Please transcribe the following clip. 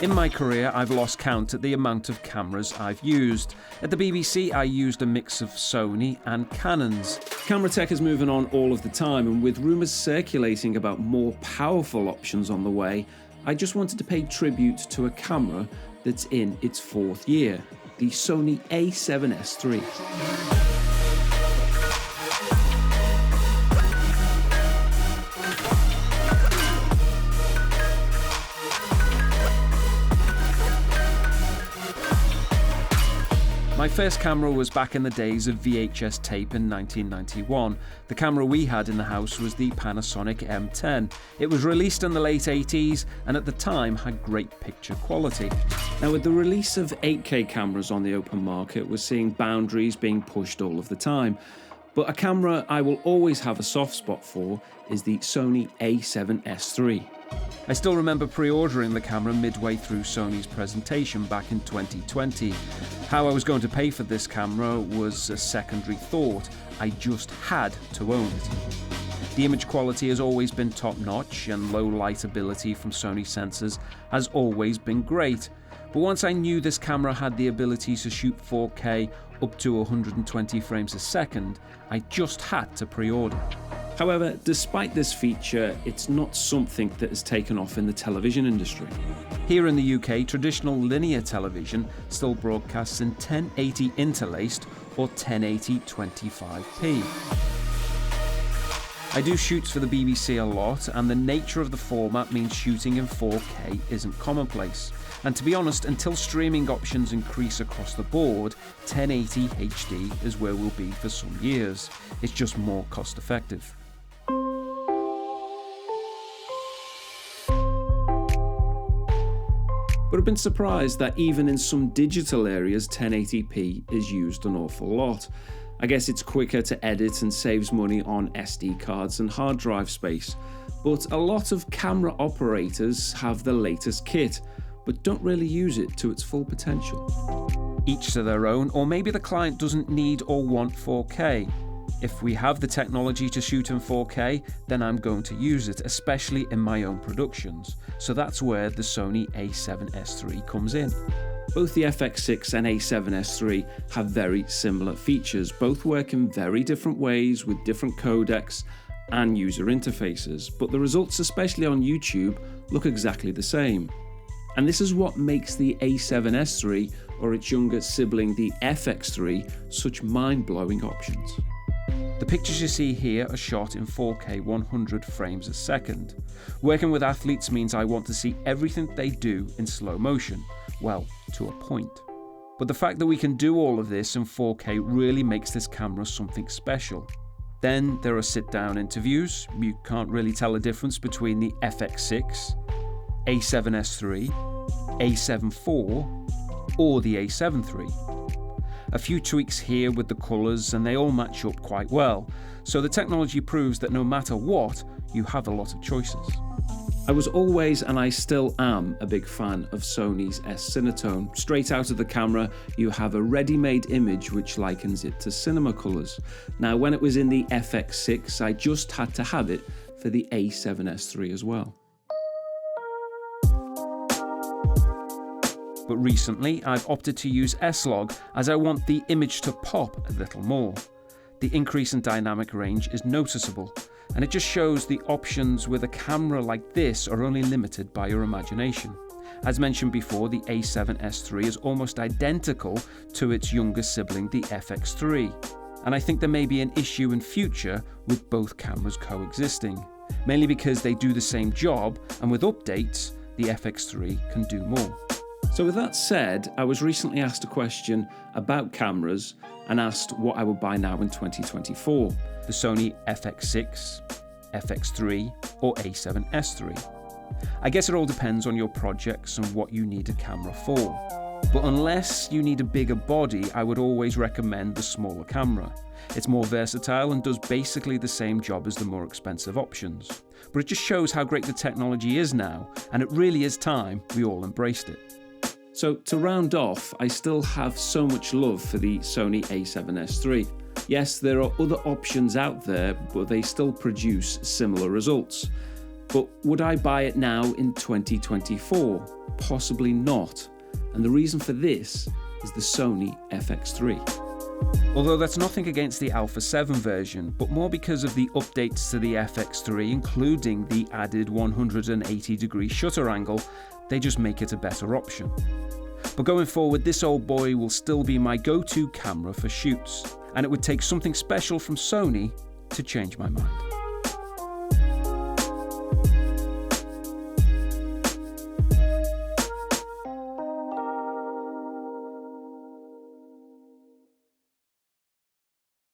In my career, I've lost count at the amount of cameras I've used. At the BBC, I used a mix of Sony and Canons. Camera tech is moving on all of the time, and with rumours circulating about more powerful options on the way, I just wanted to pay tribute to a camera that's in its 4th year, the Sony A7s III. My first camera was back in the days of VHS tape in 1991. The camera we had in the house was the Panasonic M10. It was released in the late 80s and at the time had great picture quality. Now, with the release of 8K cameras on the open market, we're seeing boundaries being pushed all of the time. But a camera I will always have a soft spot for is the Sony A7s III. I still remember pre-ordering the camera midway through Sony's presentation back in 2020. How I was going to pay for this camera was a secondary thought. I just had to own it. The image quality has always been top-notch, and low light ability from Sony sensors has always been great. But once I knew this camera had the ability to shoot 4K up to 120 frames a second, I just had to pre-order. However, despite this feature, it's not something that has taken off in the television industry. Here in the UK, traditional linear television still broadcasts in 1080 interlaced or 1080 25p. I do shoots for the BBC a lot, and the nature of the format means shooting in 4K isn't commonplace. And to be honest, until streaming options increase across the board, 1080 HD is where we'll be for some years. It's just more cost effective. But I've been surprised that even in some digital areas, 1080p is used an awful lot. I guess it's quicker to edit and saves money on SD cards and hard drive space. But a lot of camera operators have the latest kit, but don't really use it to its full potential. Each to their own, or maybe the client doesn't need or want 4K. If we have the technology to shoot in 4K, then I'm going to use it, especially in my own productions. So that's where the Sony A7s III comes in. Both the FX6 and A7s III have very similar features. Both work in very different ways with different codecs and user interfaces, but the results, especially on YouTube, look exactly the same. And this is what makes the A7s III, or its younger sibling the FX3, such mind-blowing options. The pictures you see here are shot in 4K 100 frames a second. Working with athletes means I want to see everything they do in slow motion. Well, to a point. But the fact that we can do all of this in 4K really makes this camera something special. Then there are sit-down interviews. You can't really tell the difference between the FX6, A7s III, A7 IV, or the A7 III. A few tweaks here with the colours and they all match up quite well, so the technology proves that no matter what, you have a lot of choices. I was always, and I still am, a big fan of Sony's S-Cinetone. Straight out of the camera, you have a ready-made image which likens it to cinema colours. Now, when it was in the FX6, I just had to have it for the A7s III as well. But recently, I've opted to use S-Log as I want the image to pop a little more. The increase in dynamic range is noticeable, and it just shows the options with a camera like this are only limited by your imagination. As mentioned before, the A7s III is almost identical to its younger sibling, the FX3. And I think there may be an issue in future with both cameras coexisting, mainly because they do the same job, and with updates, the FX3 can do more. So with that said, I was recently asked a question about cameras and asked what I would buy now in 2024. The Sony FX6, FX3 or A7s III. I guess it all depends on your projects and what you need a camera for. But unless you need a bigger body, I would always recommend the smaller camera. It's more versatile and does basically the same job as the more expensive options. But it just shows how great the technology is now, and it really is time we all embraced it. So to round off, I still have so much love for the Sony A7s III. Yes, there are other options out there, but they still produce similar results. But would I buy it now in 2024? Possibly not. And the reason for this is the Sony FX3. Although that's nothing against the Alpha 7 version, but more because of the updates to the FX3, including the added 180-degree shutter angle, they just make it a better option. But going forward, this old boy will still be my go-to camera for shoots, and it would take something special from Sony to change my mind.